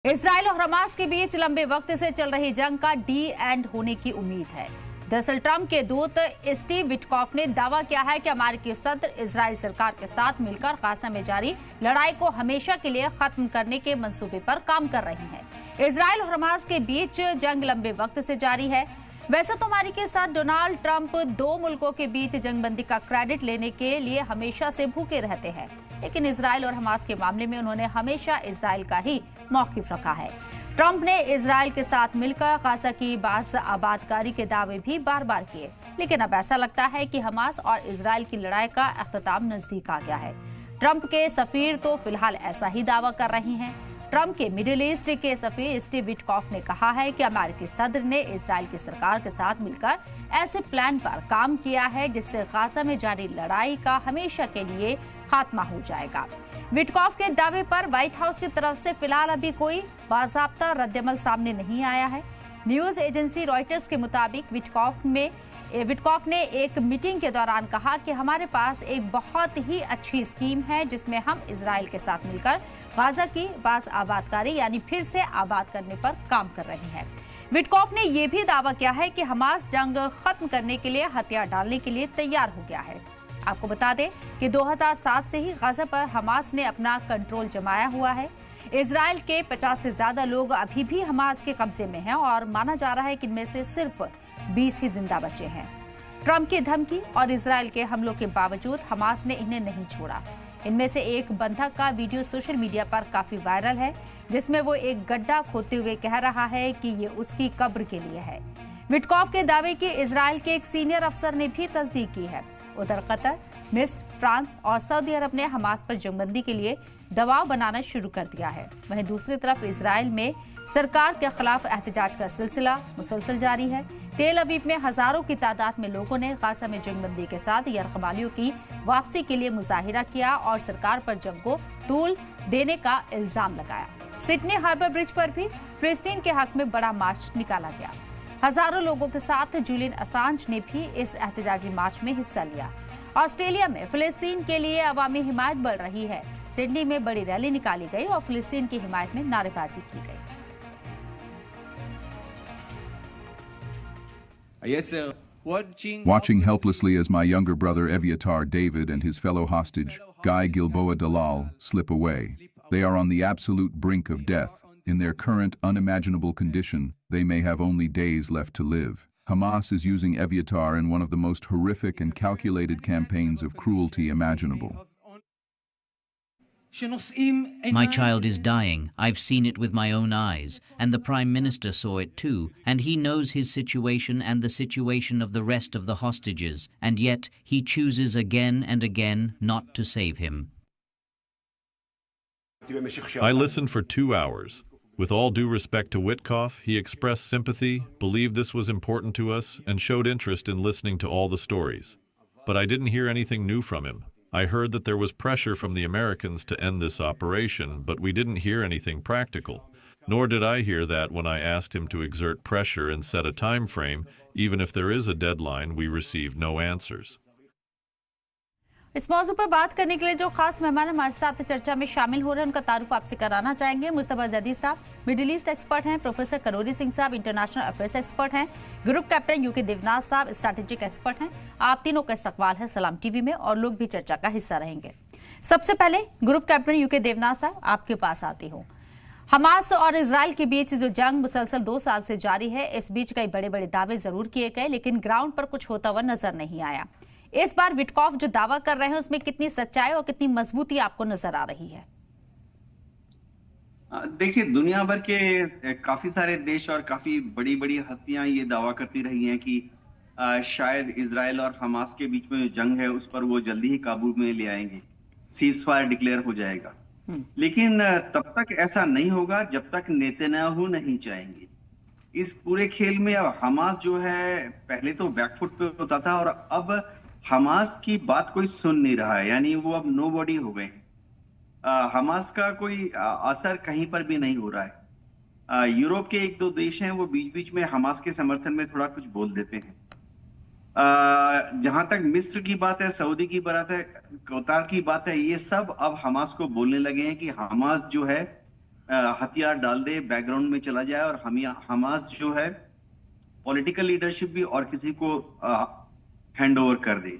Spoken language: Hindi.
इजराइल और हमास के बीच लंबे वक्त से चल रही जंग का डी एंड होने की उम्मीद है। दरअसल ट्रंप के दूत स्टीव विटकॉफ ने दावा किया है कि अमेरिकी सदर इजराइल सरकार के साथ मिलकर गाजा में जारी लड़ाई को हमेशा के लिए खत्म करने के मंसूबे पर काम कर रही हैं। इजराइल और हमास के बीच जंग लंबे वक्त से जारी है। वैसे तो अमेरिकी सदर डोनाल्ड ट्रंप दो मुल्कों के बीच जंगबंदी का क्रेडिट लेने के लिए हमेशा से भूखे रहते हैं, लेकिन इजराइल और हमास के मामले में उन्होंने हमेशा इजराइल का ही मौकिफ रखा है। ट्रंप ने इजराइल के साथ मिलकर गाजा की बास आबादकारी के दावे भी बार बार किए, लेकिन अब ऐसा लगता है कि हमास और इजराइल की लड़ाई का अख्ताम नजदीक आ गया है। ट्रंप के सफीर तो फिलहाल ऐसा ही दावा कर रही हैं। ट्रंप के मिडिल ईस्ट के सफीर स्टीव विटकॉफ ने कहा है कि अमेरिकी सदर ने इजराइल की सरकार के साथ मिलकर ऐसे प्लान पर काम किया है जिससे गाजा में जारी लड़ाई का हमेशा के लिए खात्मा हो जाएगा। विटकॉफ के दावे पर व्हाइट हाउस की तरफ से फिलहाल अभी कोई बाज़ाब्ता रद्दअमल सामने नहीं आया है। न्यूज एजेंसी रॉयटर्स के मुताबिक विटकॉफ ने एक मीटिंग के दौरान कहा कि हमारे पास एक बहुत ही अच्छी स्कीम है जिसमें हम इजराइल के साथ मिलकर गाजा की बास आबादकारी यानी फिर से आबाद करने पर काम कर रहे हैं। विटकॉफ ने यह भी दावा किया है कि हमास जंग खत्म करने के लिए हथियार डालने के लिए तैयार हो गया है। आपको बता दें कि 2007 से ही गाजा पर हमास ने अपना कंट्रोल जमाया हुआ है। इजराइल के 50 से ज्यादा लोग अभी भी हमास के कब्जे में हैं और माना जा रहा है कि इनमें से सिर्फ 20 ही जिंदा बचे हैं। ट्रंप की धमकी और इजराइल के हमलों के बावजूद हमास ने इन्हें नहीं छोड़ा। इनमें से एक बंधक का वीडियो सोशल मीडिया पर काफी वायरल है, जिसमें वो एक गड्ढा खोदते हुए कह रहा है कि ये उसकी कब्र के लिए है। विटकॉफ के दावे की इजराइल के एक सीनियर अफसर ने भी तस्दीक की है। उधर कतर, मिस्र, फ्रांस और सऊदी अरब ने हमास पर जंगबंदी के लिए दबाव बनाना शुरू कर दिया है। वहीं दूसरी तरफ इजराइल में सरकार के खिलाफ एहतजाज का सिलसिला मुसलसल जारी है। तेल अवीव में हजारों की तादाद में लोगों ने गाजा में जंगबंदी के साथ यरगमालियों की वापसी के लिए मुजाहिरा किया और सरकार पर जंग को तूल देने का इल्जाम लगाया। सिडनी हार्बर ब्रिज पर भी फिलिस्तीन के हक में बड़ा मार्च निकाला गया। हजारों लोगों के साथ जूलियन असांज ने भी इस एहतजाजी मार्च में हिस्सा लिया। ऑस्ट्रेलिया में फिलिस्तीन के लिए अवामी हिमायत बढ़ रही है। सिडनी में बड़ी रैली निकाली गई और फिलिस्तीन की हिमायत में नारेबाजी की गई। Watching helplessly as my younger brother Eviatar David and his fellow hostage, Guy Gilboa Dalal, slip away. They are on the absolute brink of death. In their current unimaginable condition, they may have only days left to live. Hamas is using Eviatar in one of the most horrific and calculated campaigns of cruelty imaginable. My child is dying. I've seen it with my own eyes, and the Prime Minister saw it too, and he knows his situation and the situation of the rest of the hostages, and yet he chooses again and again not to save him. I listened for 2 hours. With all due respect to Witkoff, he expressed sympathy, believed this was important to us, and showed interest in listening to all the stories. But I didn't hear anything new from him. I heard that there was pressure from the Americans to end this operation, but we didn't hear anything practical. Nor did I hear that when I asked him to exert pressure and set a time frame. Even if there is a deadline, we received no answers. इस मौजू पर बात करने के लिए जो खास मेहमान हमारे साथ चर्चा में शामिल हो रहे हैं उनका तारुफ आपसे कराना चाहेंगे। मुस्तफा जैदी साहब मिडिल ईस्ट एक्सपर्ट हैं, प्रोफेसर कनोरी सिंह साहब इंटरनेशनल अफेयर्स एक्सपर्ट हैं, ग्रुप कैप्टन यूके देवनाथ साहब स्ट्रैटेजिक एक्सपर्ट हैं। आप तीनों का इस्तकबाल है सलाम टीवी में और लोग भी चर्चा का हिस्सा रहेंगे। सबसे पहले ग्रुप कैप्टन यूके देवनाथ साहब आपके पास आती हूँ। हमास और इजराइल के बीच जो जंग मुसलसल 2 साल से जारी है, इस बीच कई बड़े बड़े दावे जरूर किए गए, लेकिन ग्राउंड पर कुछ होता हुआ नजर नहीं आया। इस बार विटकॉफ जो दावा कर रहे हैं उसमें कितनी सच्चाई और कितनी मजबूती आपको नजर आ रही है? देखिए, दुनिया भर के काफी सारे देश और काफी बड़ी बड़ी हस्तियां ये दावा करती रही हैं कि शायद इजराइल और हमास के बीच में जो जंग है उस पर वो जल्दी ही काबू में ले आएंगे, सीज फायर डिक्लेयर हो जाएगा। लेकिन तब तक ऐसा नहीं होगा जब तक नेतन्याहू नहीं चाहेंगे। इस पूरे खेल में अब हमास जो है पहले तो बैकफुट पे होता था और अब हमास की बात कोई सुन नहीं रहा है, यानी वो अब नोबॉडी हो गए हैं। हमास का कोई असर कहीं पर भी नहीं हो रहा है। यूरोप के 1-2 देश हैं वो बीच बीच में हमास के समर्थन में थोड़ा कुछ बोल देते हैं। जहां तक मिस्र की बात है, सऊदी की बात है, कतार की बात है, ये सब अब हमास को बोलने लगे हैं कि हमास जो है हथियार डाल दे, बैकग्राउंड में चला जाए और हमास जो है पॉलिटिकल लीडरशिप भी और किसी को हैंड ओवर कर दे।